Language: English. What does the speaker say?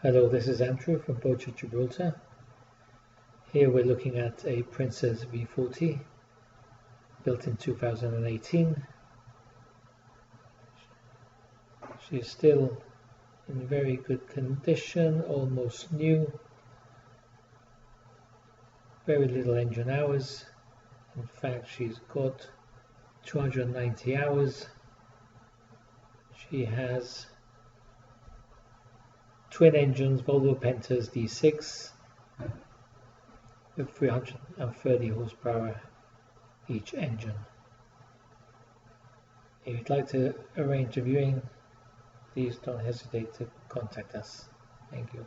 Hello, this is Andrew from Boatshed, Gibraltar. Here we're looking at a Princess V40 built in 2018. She is still in very good condition, almost new. Very little engine hours. In fact, she's got 290 hours. She has twin engines, Volvo Pentas D6 with 330 horsepower each engine. If you'd like to arrange a viewing, please don't hesitate to contact us. Thank you.